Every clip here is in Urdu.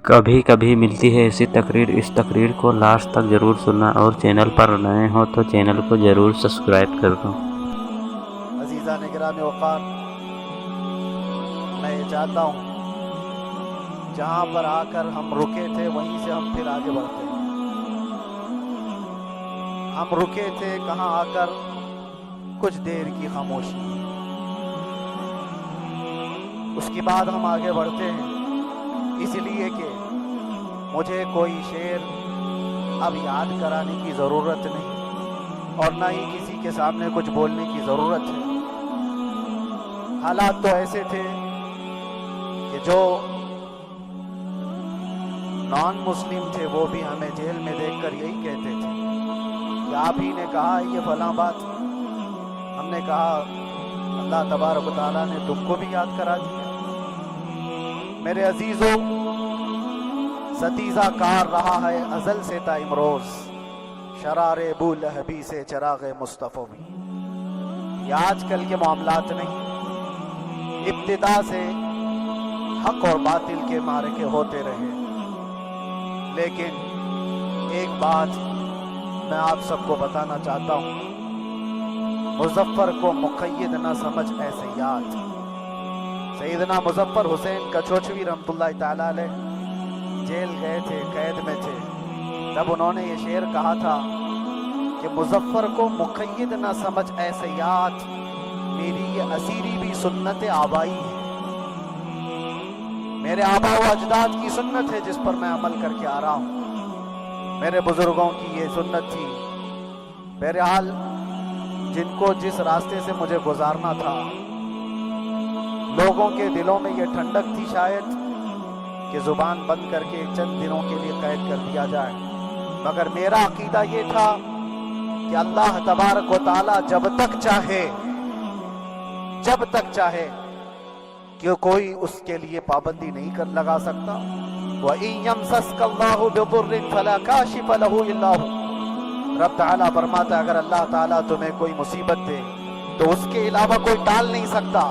کبھی کبھی ملتی ہے ایسی تقریر، اس تقریر کو لاسٹ تک ضرور سننا، اور چینل پر نئے ہو تو چینل کو ضرور سبسکرائب کر دو۔ عزیزان گرامی وقار، میں یہ چاہتا ہوں جہاں پر آ کر ہم رکے تھے وہیں سے ہم پھر آگے بڑھتے ہیں۔ ہم رکے تھے کہاں آ کر؟ کچھ دیر کی خاموشی، اس کے بعد ہم آگے بڑھتے ہیں، اس لیے کہ مجھے کوئی شعر اب یاد کرانے کی ضرورت نہیں، اور نہ ہی کسی کے سامنے کچھ بولنے کی ضرورت ہے۔ حالات تو ایسے تھے کہ جو نان مسلم تھے وہ بھی ہمیں جیل میں دیکھ کر یہی کہتے تھے کہ آپ ہی نے کہا یہ فلاں بات۔ ہم نے کہا اللہ تبارک و تعالیٰ نے تم کو بھی یاد کرا دیا۔ میرے عزیزوں، ستیزہ کار رہا ہے ازل سے تا امروز، شرار ابو لہبی سے چراغ مصطفیٰ بھی۔ یہ آج کل کے معاملات نہیں، ابتدا سے حق اور باطل کے معرکے ہوتے رہے۔ لیکن ایک بات میں آپ سب کو بتانا چاہتا ہوں، مظفر کو مقید نہ سمجھ اے سیاد۔ سیدنا مظفر حسین کچوچوی رحمۃ اللہ تعالیٰ علیہ جیل گئے تھے، قید میں تھے، تب انہوں نے یہ شعر کہا تھا کہ مظفر کو مقید نہ سمجھ اے سیاد، میری یہ اسیری بھی سنت آبائی ہے۔ میرے آبا و اجداد کی سنت ہے جس پر میں عمل کر کے آ رہا ہوں، میرے بزرگوں کی یہ سنت تھی۔ بہرحال جن کو جس راستے سے مجھے گزارنا تھا، لوگوں کے دلوں میں یہ ٹھنڈک تھی شاید کہ زبان بند کر کے چند دنوں کے لیے قید کر دیا جائے، مگر میرا عقیدہ یہ تھا کہ اللہ تبارک و تعالی جب تک چاہے کہ کوئی اس کے لیے پابندی نہیں کر لگا سکتا۔ وَإِن يَمْسَسْكَ اللَّهُ بِضُرٍّ فَلَا كَاشِفَ لَهُ إِلَّا هُوَ۔ رب تعالیٰ فرماتا ہے اگر اللہ تعالیٰ تمہیں کوئی مصیبت دے تو اس کے علاوہ کوئی ٹال نہیں سکتا۔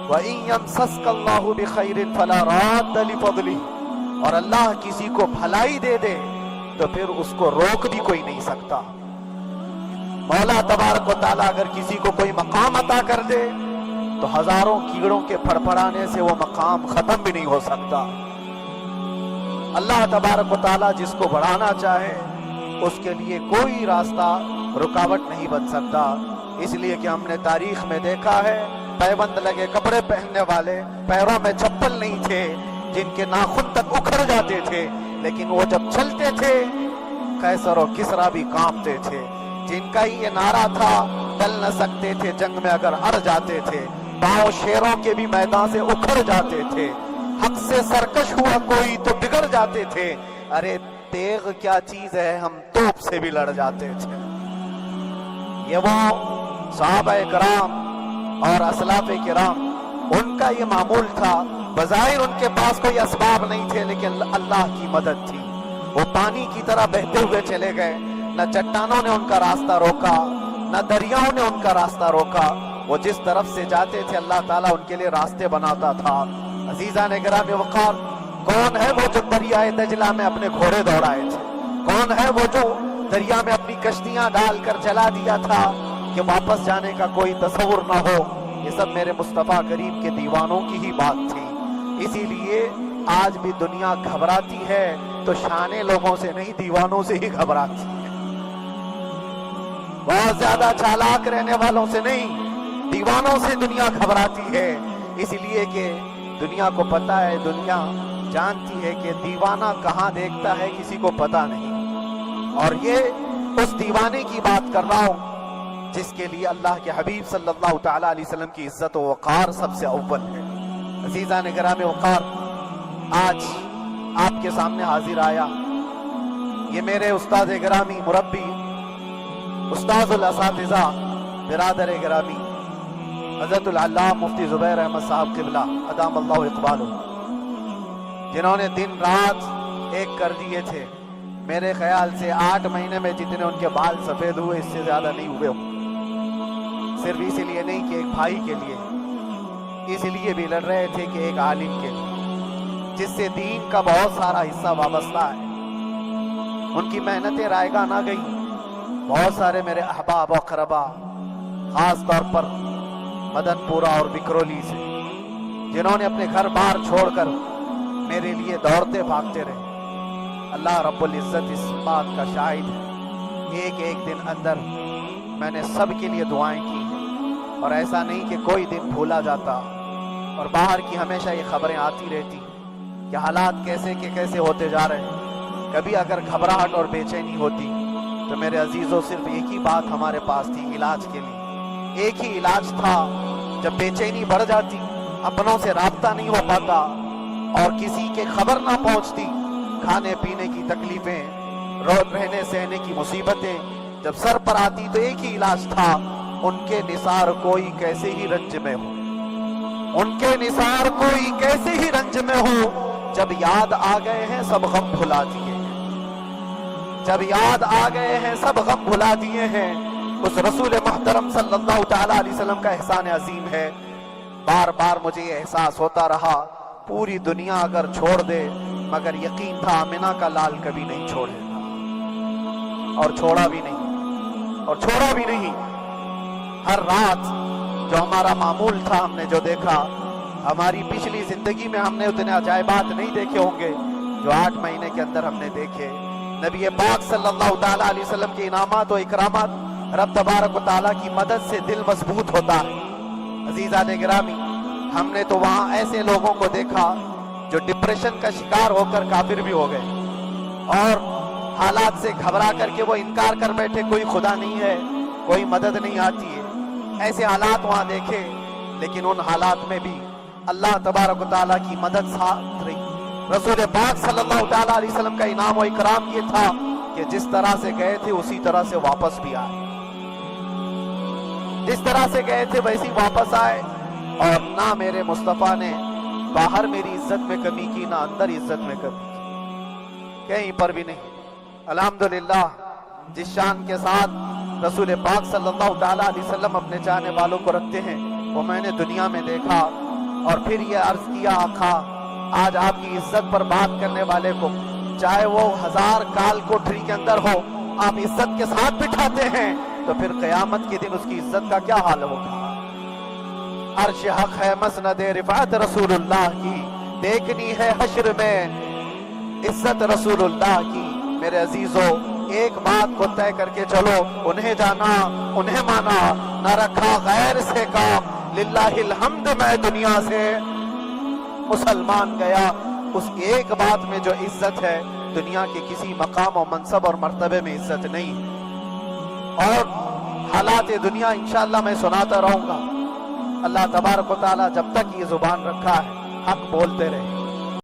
وَإِن يَمْسَسْكَ اللَّهُ بِخَيْرٍ فَلَا رَادَّ لِفَضْلِهِ، اور اللہ کسی کو بھلائی دے دے تو پھر اس کو روک بھی کوئی نہیں سکتا۔ مولا تبارک و تعالیٰ اگر کسی کو کوئی مقام عطا کر دے تو ہزاروں کیڑوں کے پھڑ پھڑانے سے وہ مقام ختم بھی نہیں ہو سکتا۔ اللہ تبارک و تعالیٰ جس کو بڑھانا چاہے اس کے لیے کوئی راستہ رکاوٹ نہیں بن سکتا۔ اس لیے کہ ہم نے تاریخ میں دیکھا ہے پیبند لگے کپڑے پہننے والے، پیروں میں چپل نہیں تھے، جن کے ناخن تک اکھڑ جاتے تھے، لیکن وہ جب چلتے تھے قیصر و کسریٰ بھی کانپتے تھے۔ جن کا ہی یہ نعرہ تھا ٹل نہ سکتے تھے جنگ میں اگر ہار جاتے تھے، پاؤں شیروں کے بھی میدان سے اکھڑ جاتے تھے، حق سے سرکش ہوا کوئی تو بگڑ جاتے تھے، ارے تیغ کیا چیز ہے ہم توپ سے بھی لڑ جاتے تھے۔ یہ وہ صحابہ کرام اور اسلاف کرام، ان کا یہ معمول تھا۔ بظاہر ان کے پاس کوئی اسباب نہیں تھے لیکن اللہ کی مدد تھی، وہ پانی کی طرح بہتے ہوئے چلے گئے، نہ چٹانوں نے ان کا راستہ روکا، نہ دریاؤں نے ان کا راستہ روکا، وہ جس طرف سے جاتے تھے اللہ تعالیٰ ان کے لیے راستے بناتا تھا۔ عزیزان گرامی وقار، کون ہے وہ جو دریائے دجلہ میں اپنے گھوڑے دوڑائے تھے؟ کون ہے وہ جو دریا میں اپنی کشتیاں ڈال کر جلا دیا تھا کہ واپس جانے کا کوئی تصور نہ ہو؟ یہ سب میرے مصطفیٰ کریم کے دیوانوں کی ہی بات تھی۔ اسی لیے آج بھی دنیا گھبراتی ہے تو شانے لوگوں سے نہیں، دیوانوں سے ہی گھبراتی ہے۔ بہت زیادہ چالاک رہنے والوں سے نہیں، دیوانوں سے دنیا گھبراتی ہے، اس لیے کہ دنیا کو پتا ہے، دنیا جانتی ہے کہ دیوانہ کہاں دیکھتا ہے کسی کو پتا نہیں۔ اور یہ اس دیوانے کی بات کر رہا ہوں جس کے لیے اللہ کے حبیب صلی اللہ تعالیٰ علیہ وسلم کی عزت و وقار سب سے اول ہے۔ عزیزان گرامی وقار، آج آپ کے سامنے حاضر آیا، یہ میرے استاد گرامی، مربی، استاد الاساتذہ، برادر گرامی حضرت العلامہ مفتی زبیر احمد صاحب قبلہ ادام اللہ اقبالہ، جنہوں نے دن رات ایک کر دیے تھے۔ میرے خیال سے 8 مہینے میں جتنے ان کے بال سفید ہوئے اس سے زیادہ نہیں ہوئے ہوں، صرف اس لیے نہیں کہ ایک بھائی کے لیے، اس لیے بھی لڑ رہے تھے کہ ایک عالم کے لیے۔ جس سے دین کا بہت سارا حصہ وابستہ ہے. ان کی محنتیں رائگاں نہ گئی. بہت سارے میرے احباب و اقربا خاص طور پر مدن پورہ اور بکرولی سے جنہوں نے اپنے گھر بار چھوڑ کر میرے لیے دوڑتے بھاگتے رہے. اللہ رب العزت اس بات کا شاہد ہے، ایک ایک دن اندر میں نے سب کے لیے دعائیں کی ہیں، اور ایسا نہیں کہ کوئی دن بھولا جاتا. اور باہر کی ہمیشہ یہ خبریں آتی رہتی کہ حالات کیسے کے کیسے ہوتے جا رہے ہیں. کبھی اگر گھبراہٹ اور بے چینی ہوتی تو میرے عزیزوں صرف ایک ہی بات ہمارے پاس تھی علاج کے لیے. ایک ہی علاج تھا. جب بے چینی بڑھ جاتی، اپنوں سے رابطہ نہیں ہو پاتا اور کسی کے خبر نہ پہنچتی، کھانے پینے کی تکلیفیں، رہنے سہنے کی مصیبتیں جب سر پر آتی تو ایک ہی علاج تھا، ان کے نثار کوئی کیسے ہی رنج میں ہو، ان کے نثار کوئی کیسے ہی رنج میں ہو. جب یاد آ گئے ہیں سب غم بھلا دیے ہیں، جب یاد آ گئے ہیں سب غم بھلا دیے ہیں. اس رسول محترم صلی اللہ تعالی علیہ وسلم کا احسان عظیم ہے. بار بار مجھے یہ احساس ہوتا رہا پوری دنیا اگر چھوڑ دے مگر یقین تھا آمنہ کا لال کبھی نہیں چھوڑے گا، اور چھوڑا بھی نہیں، اور چھوڑا بھی نہیں. ہر رات جو ہمارا معمول تھا ہم نے جو دیکھا، ہماری پچھلی زندگی میں ہم نے اتنے عجائبات نہیں دیکھے ہوں گے جو 8 مہینے کے اندر ہم نے دیکھے. نبی پاک صلی اللہ تعالی علیہ وسلم کے انعامات و اکرامات، رب تبارک و تعالیٰ کی مدد سے دل مضبوط ہوتا ہے. عزیزان گرامی، ہم نے تو وہاں ایسے لوگوں کو دیکھا جو ڈپریشن کا شکار ہو کر کافر بھی ہو گئے اور حالات سے گھبرا کر کے وہ انکار کر بیٹھے کوئی خدا نہیں ہے، کوئی مدد نہیں آتی ہے. ایسے حالات وہاں دیکھے، لیکن ان حالات میں بھی اللہ تبارک و تعالیٰ کی مدد ساتھ رہی. رسول پاک صلی اللہ تعالیٰ علیہ وسلم کا انعام و اکرام یہ تھا کہ جس طرح سے گئے تھے اسی طرح سے واپس بھی آئے، جس طرح سے گئے تھے ویسی واپس آئے. اور نہ میرے مصطفیٰ نے باہر میری عزت میں کمی کی، نہ اندر عزت میں کمی کی، کہیں پر بھی نہیں. الحمدللہ جس شان کے ساتھ رسول پاک صلی اللہ تعالیٰ علیہ وسلم اپنے چاہنے والوں کو رکھتے ہیں وہ میں نے دنیا میں دیکھا. اور پھر یہ عرض کیا آقا آج آپ کی عزت پر بات کرنے والے کو چاہے وہ 1000 کال کوٹری کے اندر ہو آپ عزت کے ساتھ بٹھاتے ہیں تو پھر قیامت کے دن اس کی عزت کا کیا حال ہوگا. عرش حق ہے مسند رفعت رسول اللہ کی، دیکھنی ہے حشر میں عزت رسول اللہ کی. میرے عزیزو ایک بات کو طے کر کے چلو، انہیں جانا انہیں مانا، نہ رکھا غیر سے کام. للہ الحمد میں دنیا سے مسلمان گیا. اس ایک بات میں جو عزت ہے دنیا کے کسی مقام و منصب اور مرتبے میں عزت نہیں. اور حالات دنیا انشاءاللہ میں سناتا رہوں گا. اللہ تبارک و تعالیٰ جب تک یہ زبان رکھا ہے حق بولتے رہے.